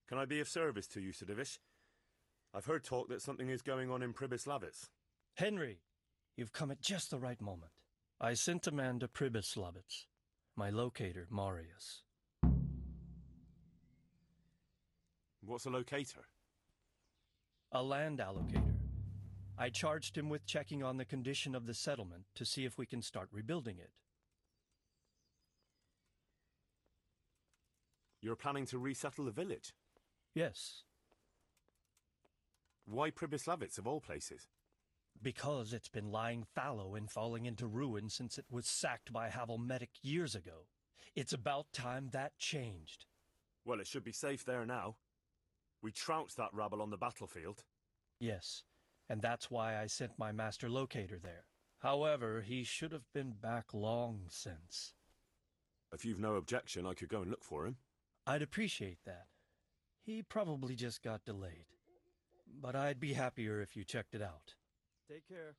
Can I be of service to you, Sir Divish? I've heard talk that something is going on in PRIBYZ. Henry, you've come at just the right moment. I sent a man to PRIBYZ, my locator, Marius. What's a locator? A land allocator. I charged him with checking on the condition of the settlement to see if we can start rebuilding it. You're planning to resettle the village? Yes. Why PRIBYZ of all places? Because it's been lying fallow and falling into ruin since it was sacked by Havelmetic years ago. It's about time that changed. Well, it should be safe there now. We trounced that rabble on the battlefield. Yes, and that's why I sent my master locator there. However, he should have been back long since. If you've no objection, I could go and look for him. I'd appreciate that. He probably just got delayed. But I'd be happier if you checked it out. Take care.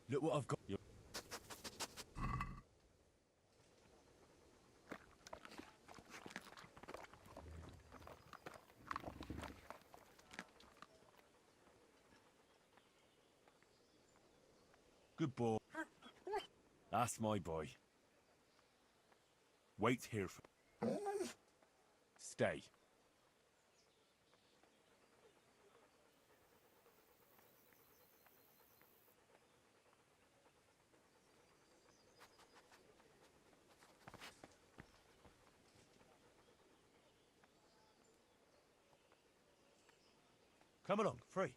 Look what I've got. Good boy. That's my boy. Wait here for... Stay. Come along, free.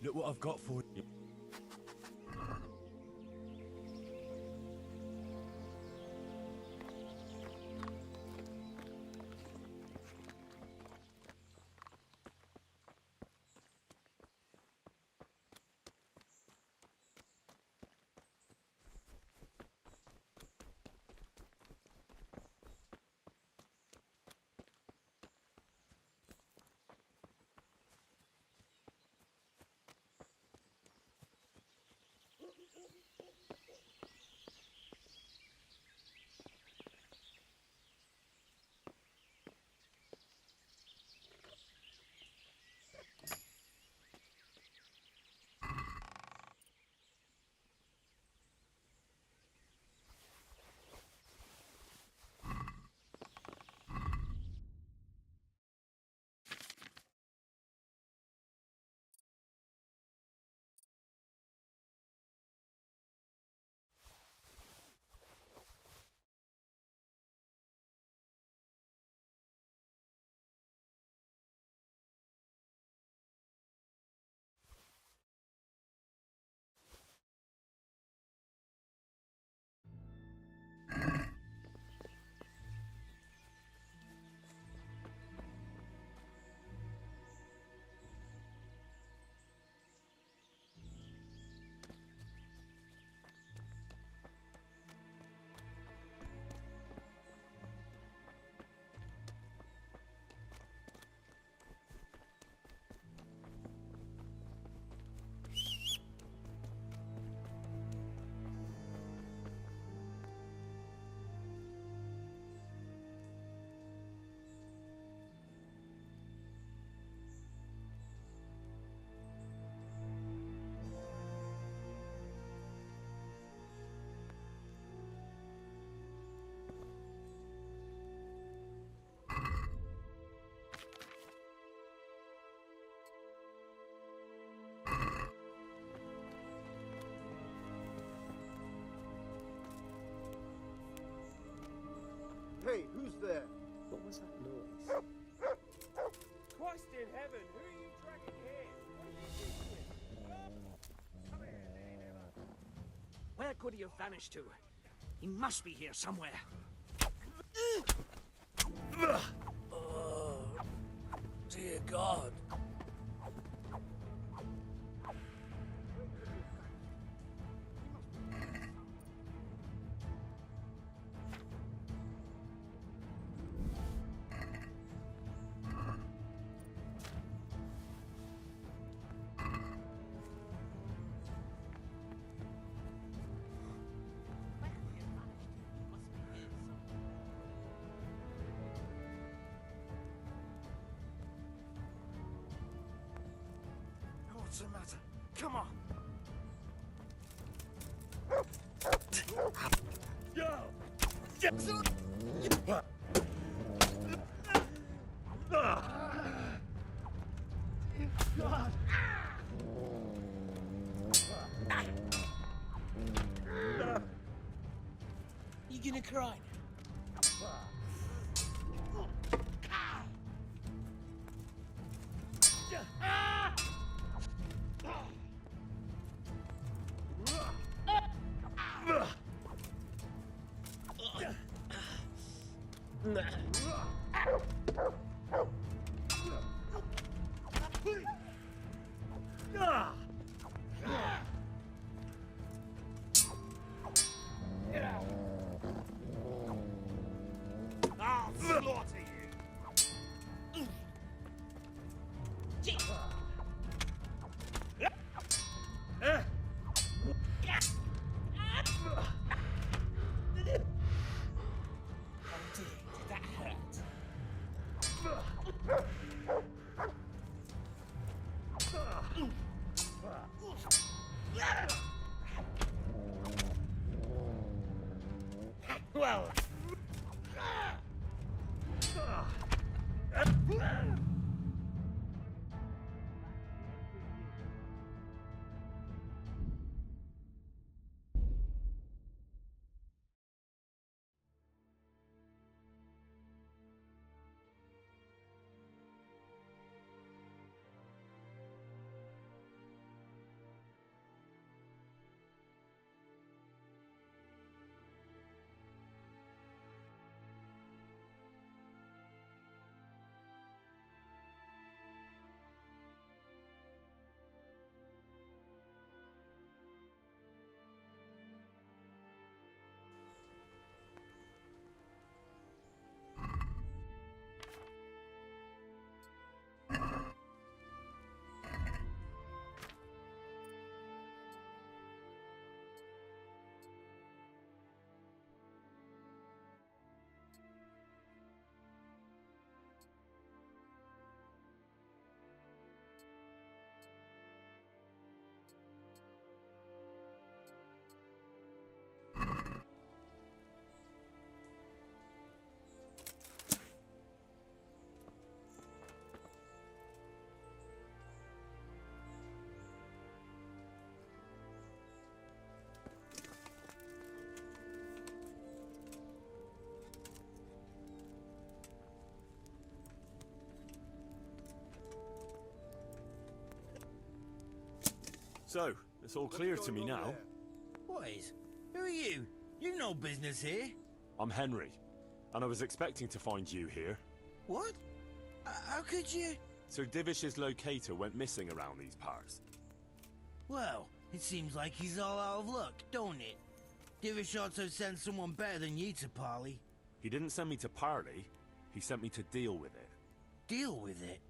Look what I've got for you. Where could he have vanished to? He must be here somewhere. Oh, dear God. What's the matter? Come on. You gonna cry now? I'll slaughter you. Did that hurt? Well. So, it's all clear to me now. Boys, who are you? You've no business here. I'm Henry, and I was expecting to find you here. What? How could you? Sir Divish's locator went missing around these parts. Well, it seems like he's all out of luck, don't it? Divish ought to send someone better than you to parley. He didn't send me to parley, he sent me to deal with it. Deal with it?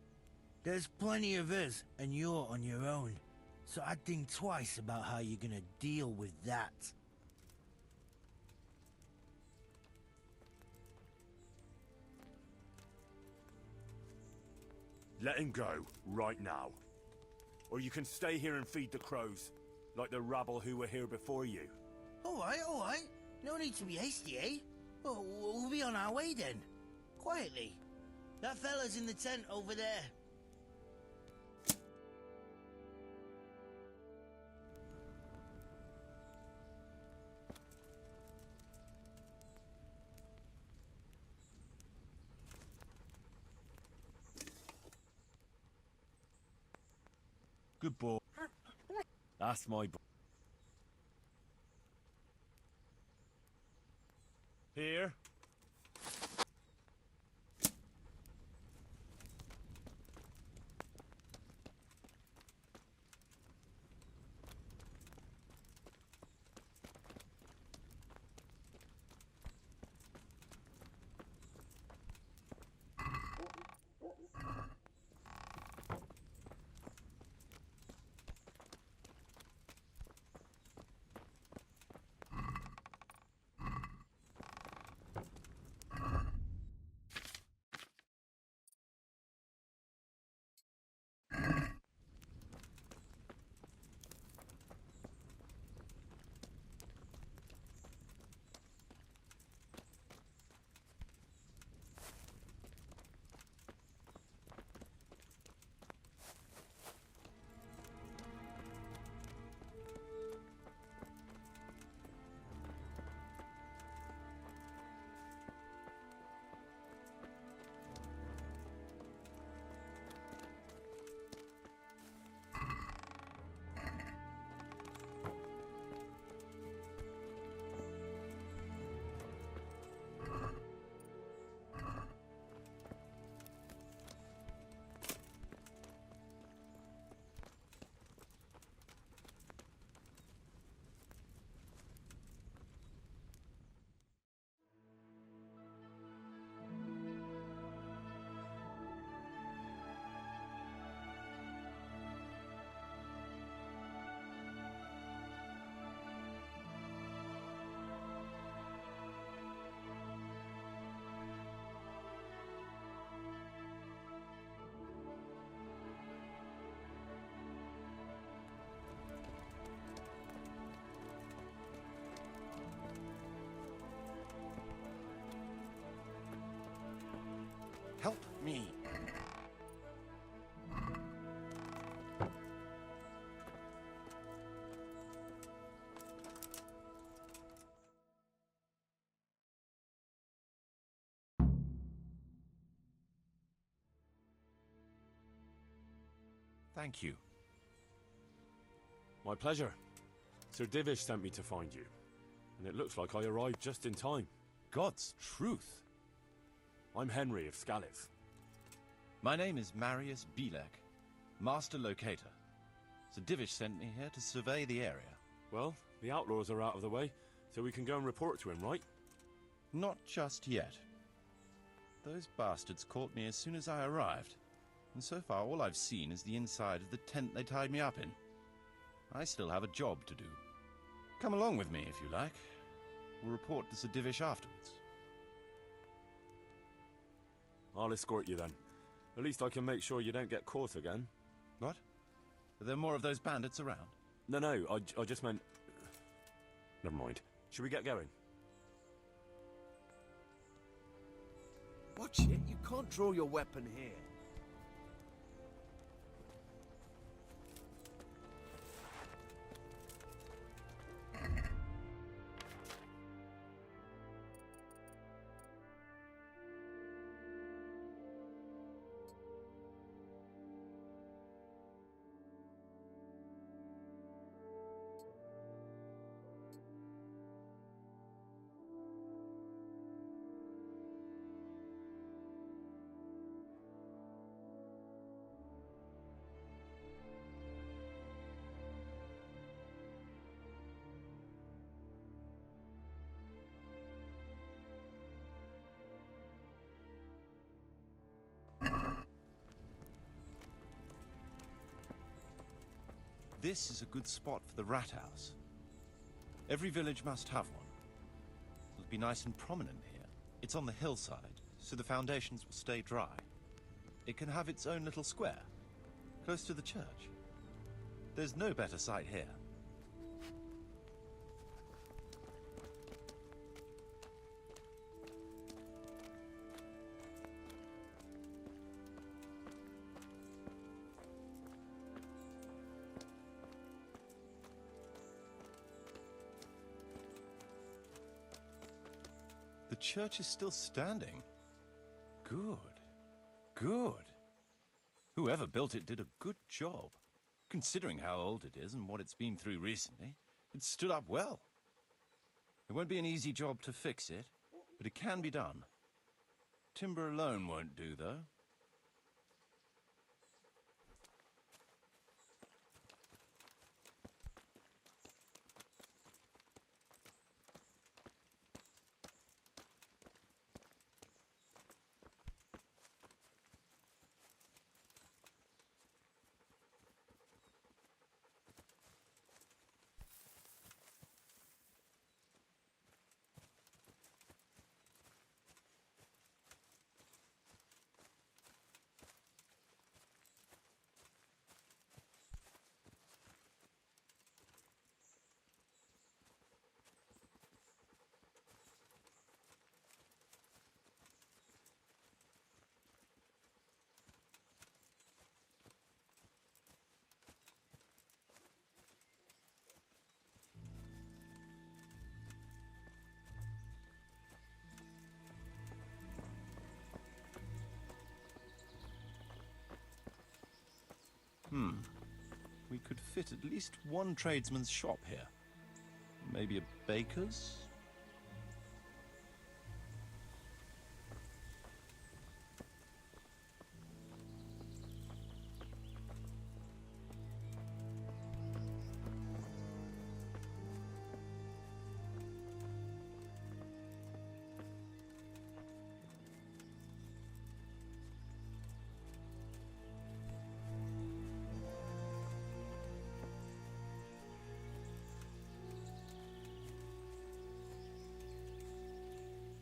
There's plenty of us, and you're on your own. So I'd think twice about how you're gonna deal with that. Let him go, right now. Or you can stay here and feed the crows, like the rabble who were here before you. Alright. No need to be hasty, eh? Well, we'll be on our way then. Quietly. That fella's in the tent over there. Good boy. That's my boy. me. Thank you. My pleasure. Sir Divish sent me to find you, and it looks like I arrived just in time. God's truth. I'm Henry of Scaliv. My name is Marius Belek, Master Locator. Sir Divish sent me here to survey the area. Well, the outlaws are out of the way, so we can go and report to him, right? Not just yet. Those bastards caught me as soon as I arrived, and so far all I've seen is the inside of the tent they tied me up in. I still have a job to do. Come along with me if you like. We'll report to Sir Divish afterwards. I'll escort you then. At least I can make sure you don't get caught again. What? Are there more of those bandits around? No, I just meant... Never mind. Should we get going? Watch it, you can't draw your weapon here. This is a good spot for the rat house. Every village must have one. It'll be nice and prominent here. It's on the hillside, so the foundations will stay dry. It can have its own little square, close to the church. There's no better site here. The church is still standing. Good. Good. Whoever built it did a good job. Considering how old it is and what it's been through recently, it stood up well. It won't be an easy job to fix it, but it can be done. Timber alone won't do, though. We could fit at least one tradesman's shop here. Maybe a baker's?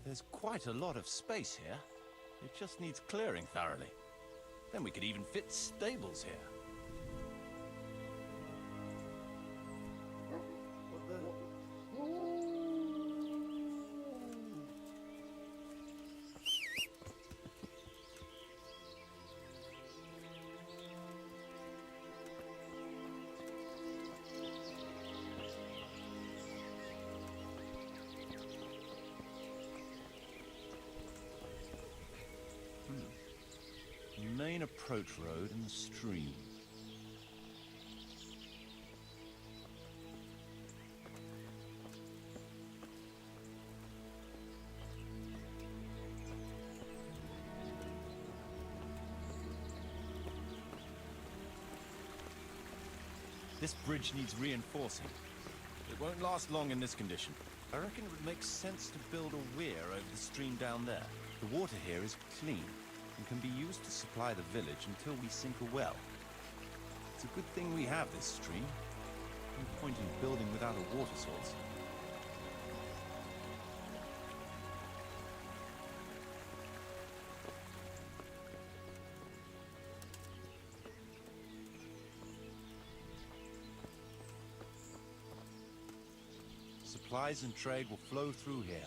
There's quite a lot of space here. It just needs clearing thoroughly. Then we could even fit stables here. main approach road and the stream. This bridge needs reinforcing. It won't last long in this condition. I reckon it would make sense to build a weir over the stream down there. The water here is clean and can be used to supply the village until we sink a well. It's a good thing we have this stream. No point in building without a water source. Supplies and trade will flow through here.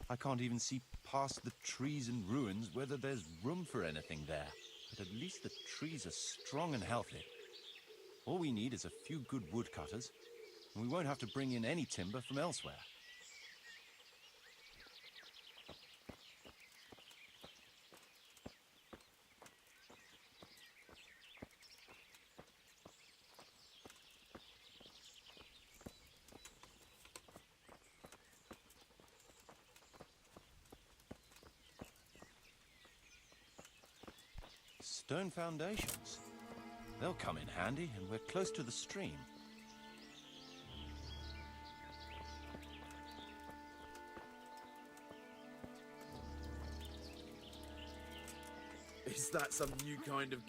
I can't even see past the trees and ruins whether there's room for anything there. But at least the trees are strong and healthy. All we need is a few good woodcutters, and we won't have to bring in any timber from elsewhere. Stone foundations. They'll come in handy, and we're close to the stream. Is that some new kind of...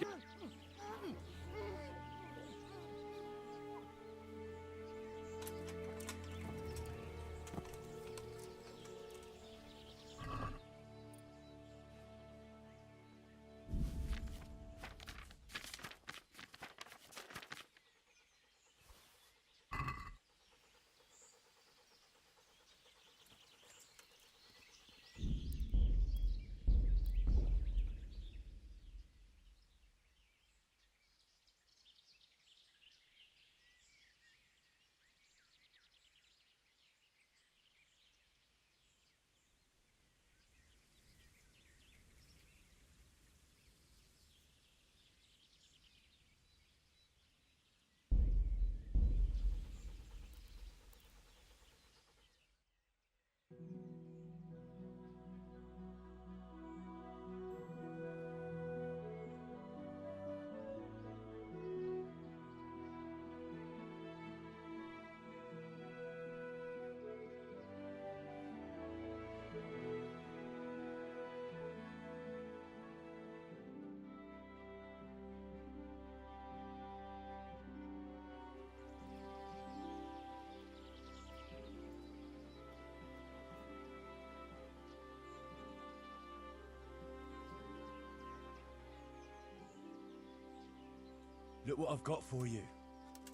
Look what I've got for you.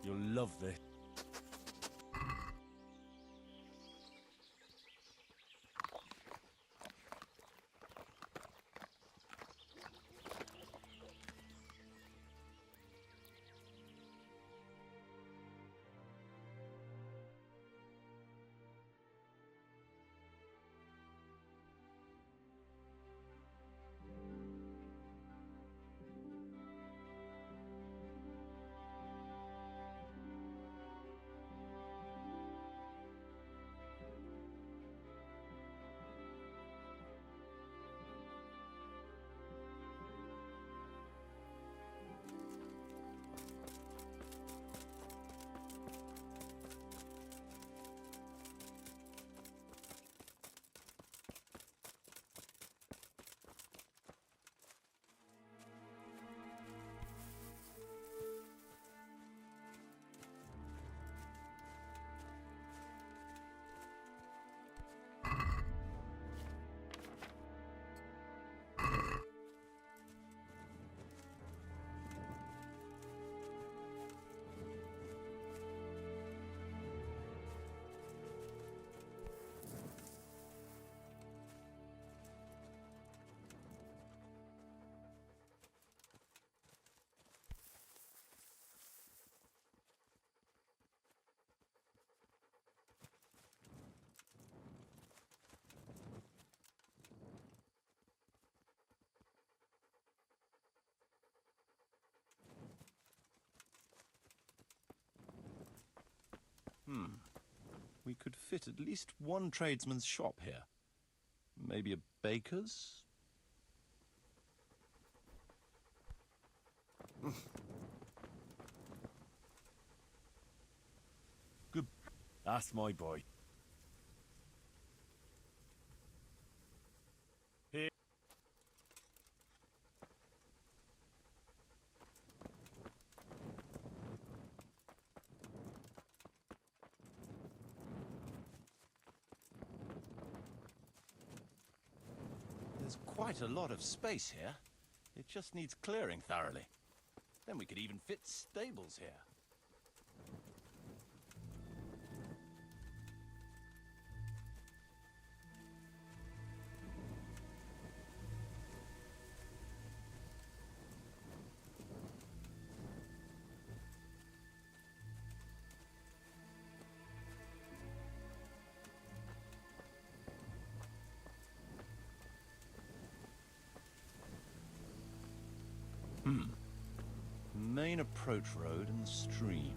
You'll love this. we could fit at least one tradesman's shop here. Maybe a baker's? Good. That's my boy. Here. There's quite a lot of space here. It just needs clearing thoroughly. Then we could even fit stables here. Main approach road and the stream.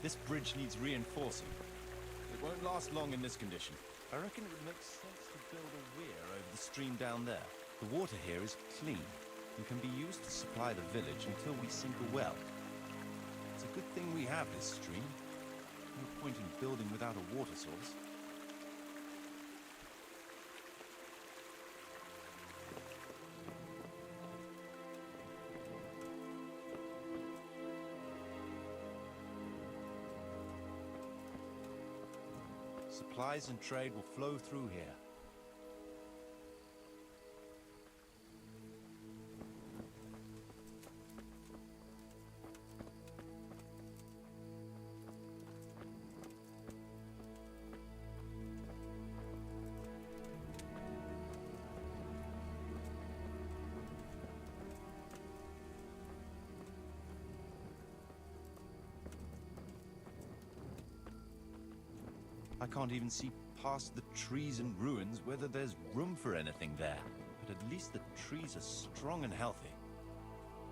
This bridge needs reinforcing. It won't last long in this condition. I reckon it would make sense to build a weir over the stream down there. The water here is clean and can be used to supply the village until we sink a well. It's a good thing we have this stream. No point in building without a water source. Supplies and trade will flow through here. I can't even see past the trees and ruins whether there's room for anything there. But at least the trees are strong and healthy.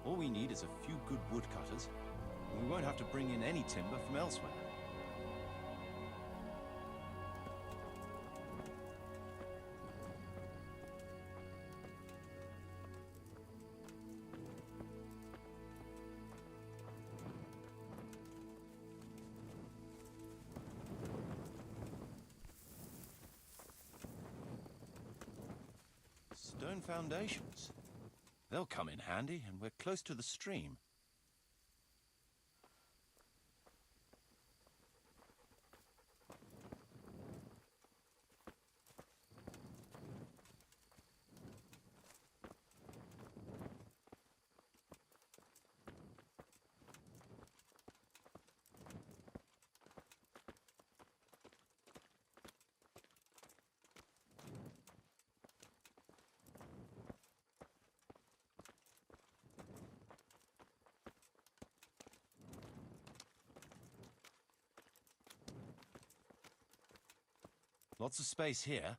All we need is a few good woodcutters, and we won't have to bring in any timber from elsewhere. Stone foundations. They'll come in handy, and we're close to the stream. Lots of space here.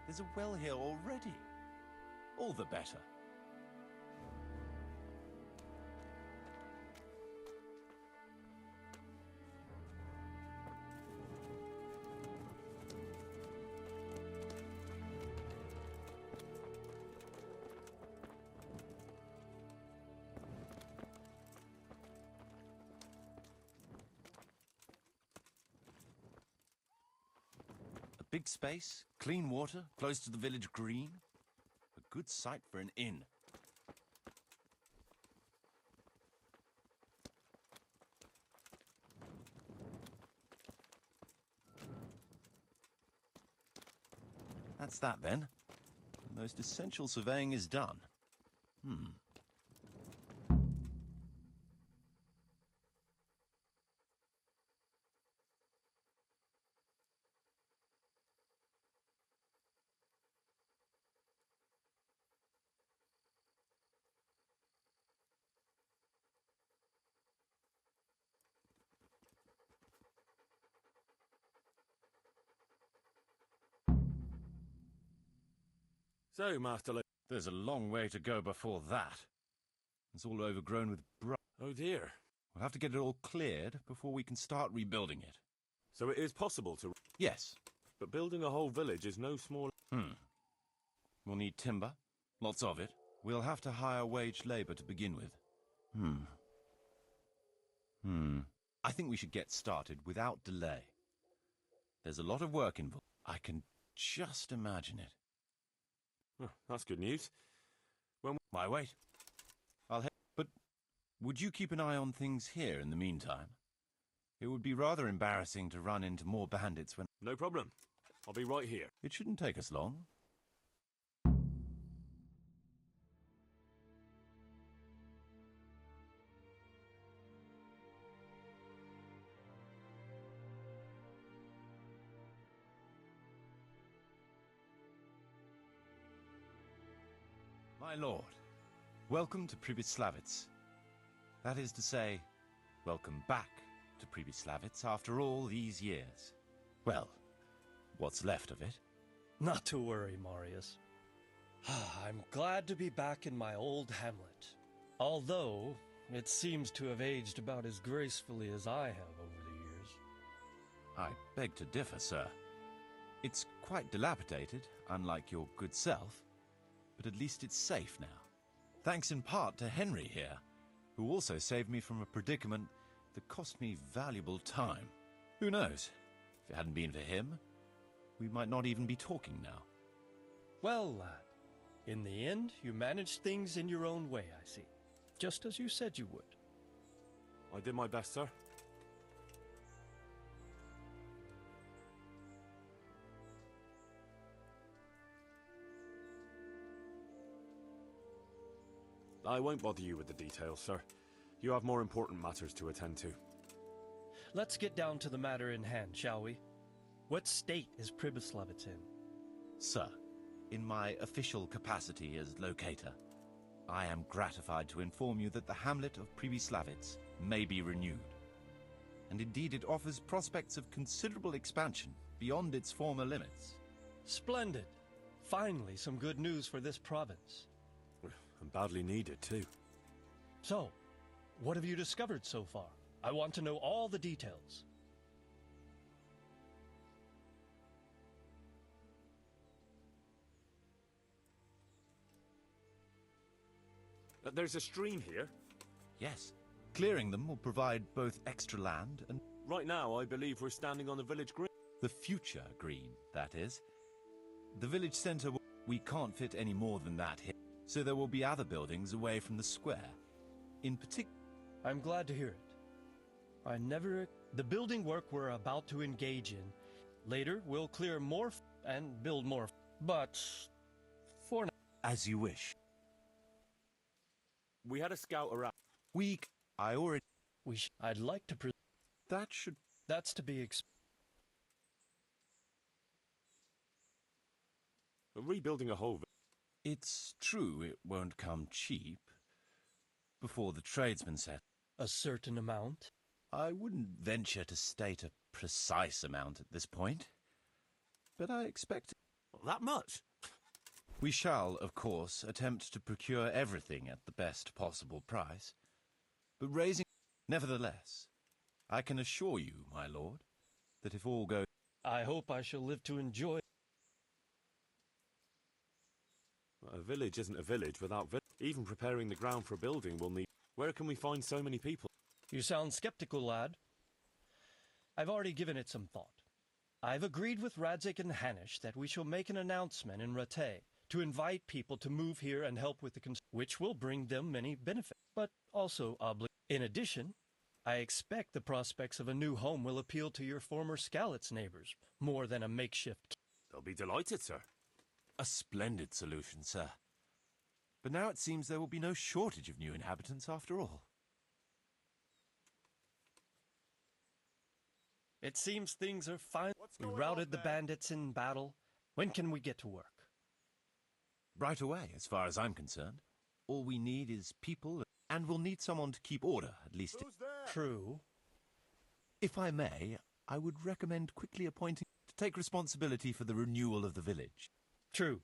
There's a well here already. All the better. Big space, clean water, close to the village green. A good site for an inn. That's that then. the most essential surveying is done. So, Master There's a long way to go before that. It's all overgrown with Oh dear. We'll have to get it all cleared before we can start rebuilding it. So it is possible to... Yes. But building a whole village is no small... We'll need timber. Lots of it. We'll have to hire wage labor to begin with. I think we should get started without delay. There's a lot of work involved. I can just imagine it. Oh, that's good news. Why, wait. I'll head... But would you keep an eye on things here in the meantime? It would be rather embarrassing to run into more bandits when... No problem. I'll be right here. It shouldn't take us long. My lord, welcome to PRIBYZ. That is to say, welcome back to PRIBYZ after all these years. Well, what's left of it. Not to worry, Marius. I'm glad to be back in my old hamlet. Although, it seems to have aged about as gracefully as I have over the years. I beg to differ, sir. It's quite dilapidated, unlike your good self. But at least it's safe now. Thanks in part to Henry here, who also saved me from a predicament that cost me valuable time. Who knows? If it hadn't been for him, we might not even be talking now. Well, lad, in the end, you managed things in your own way, I see. Just as you said you would. I did my best, sir. I won't bother you with the details, sir. You have more important matters to attend to. Let's get down to the matter in hand, shall we? What state is PRIBYZ in? Sir, in my official capacity as locator, I am gratified to inform you that the hamlet of PRIBYZ may be renewed. And indeed it offers prospects of considerable expansion beyond its former limits. Splendid. Finally, some good news for this province. And badly needed, too. So, what have you discovered so far? I want to know all the details. There's a stream here. Yes, clearing them will provide both extra land and... Right now, I believe we're standing on the village green. The future green, that is. The village centre, we can't fit any more than that here. So there will be other buildings away from the square. In particular... I'm glad to hear it. The building work we're about to engage in. Later, we'll clear more and build more. But for now... As you wish. We had a scout around. I already... I'd like to... That should... That's to be Rebuilding a whole village. It's true it won't come cheap. Before the tradesmen set. a certain amount. I wouldn't venture to state a precise amount at this point. But I expect... That much? We shall, of course, attempt to procure everything at the best possible price. But raising... Nevertheless, I can assure you, my lord, that if all goes... I hope I shall live to enjoy... A village isn't a village without Even preparing the ground for a building will need... Where can we find so many people? You sound skeptical, lad. I've already given it some thought. I've agreed with Radzik and Hanish that we shall make an announcement in Rattay to invite people to move here and help with the which will bring them many benefits, but also In addition, I expect the prospects of a new home will appeal to your former Skalitz neighbors more than a makeshift. They'll be delighted, sir. A splendid solution, sir. But now it seems there will be no shortage of new inhabitants after all. It seems things are fine. What's We going routed on the there? bandits in battle. When can we get to work? Right away, as far as I'm concerned. All we need is people, and we'll need someone to keep order, at least. Who's there? True. If I may, I would recommend quickly appointing to take responsibility for the renewal of the village. True.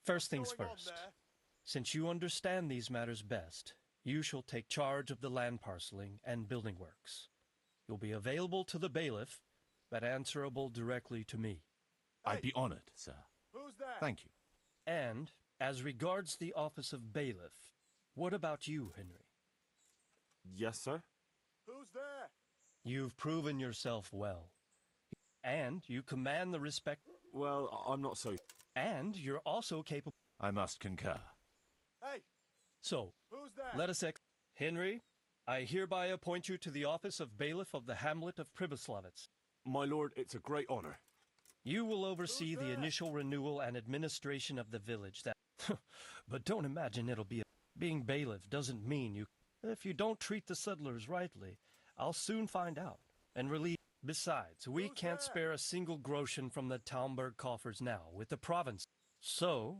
First things What's going on first. there? Since you understand these matters best, you shall take charge of the land parceling and building works. You'll be available to the bailiff, but answerable directly to me. I'd be honored, sir. Who's there? Thank you. And, as regards the office of bailiff, what about you, Henry? Yes, sir. Who's there? You've proven yourself well. And you command the respect, Well, I'm not so... and you're also capable. I must concur. Hey, So, who's there? let us Henry, I hereby appoint you to the office of bailiff of the hamlet of PRIBYZ. My lord, it's a great honor. You will oversee the there? initial renewal and administration of the village. That, but don't imagine it'll be being bailiff doesn't mean you. If you don't treat the settlers rightly, I'll soon find out and relieve. Besides, we Who's can't there? spare a single groschen from the Talmberg coffers now with the province. So,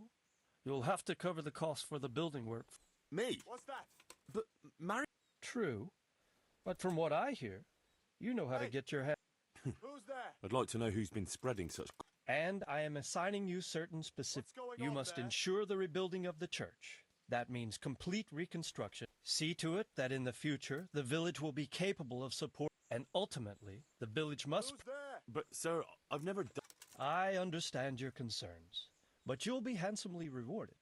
you'll have to cover the cost for the building work. Me? What's that? But, Mary... True, but from what I hear, you know how to Hey. get your head. Who's there? I'd like to know who's been spreading such... And I am assigning you certain specific. What's going You on must there? ensure the rebuilding of the church. That means complete reconstruction. See to it that in the future the village will be capable of support, and ultimately the village must. Who's there? But, sir, I've never done... I understand your concerns, but you'll be handsomely rewarded.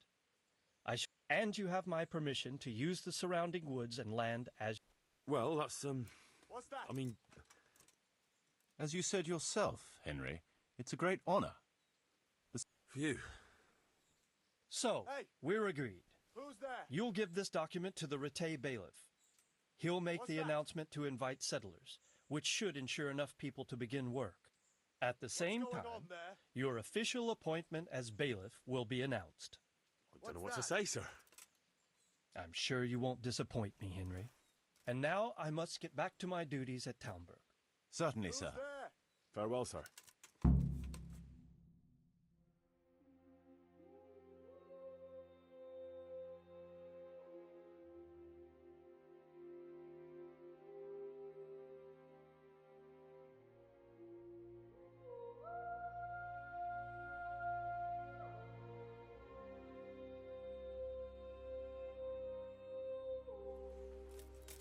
And you have my permission to use the surrounding woods and land as. Well, that's, What's that? I mean... As you said yourself, Henry, it's a great honor. Phew. So, Hey. we're agreed. Who's there? You'll give this document to the Rattay bailiff. He'll make What's the that? announcement to invite settlers, which should ensure enough people to begin work. At the same going time, on there? your official appointment as bailiff will be announced. I don't know what What's to that? say, sir. I'm sure you won't disappoint me, Henry. And now I must get back to my duties at Talmberg. Certainly, Who's sir. there? Farewell, sir.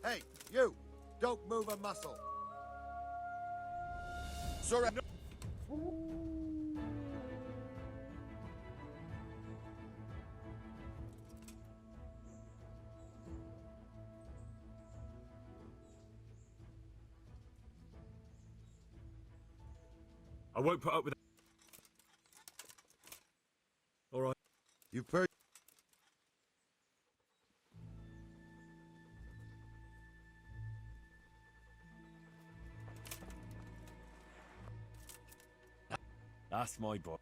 Hey, you! Don't move a muscle. Surrender. I won't put up with... All right. You've per- That's my boy.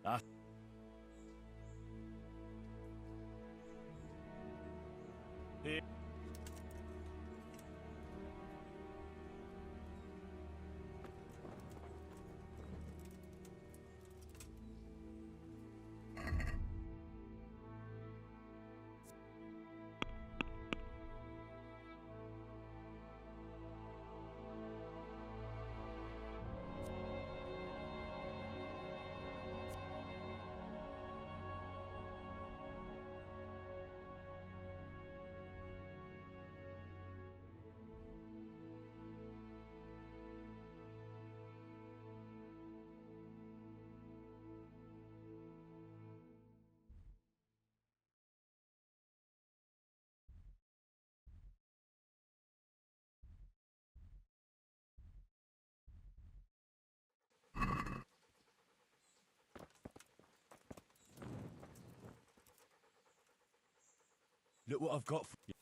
Ah. Here. Look what I've got for you.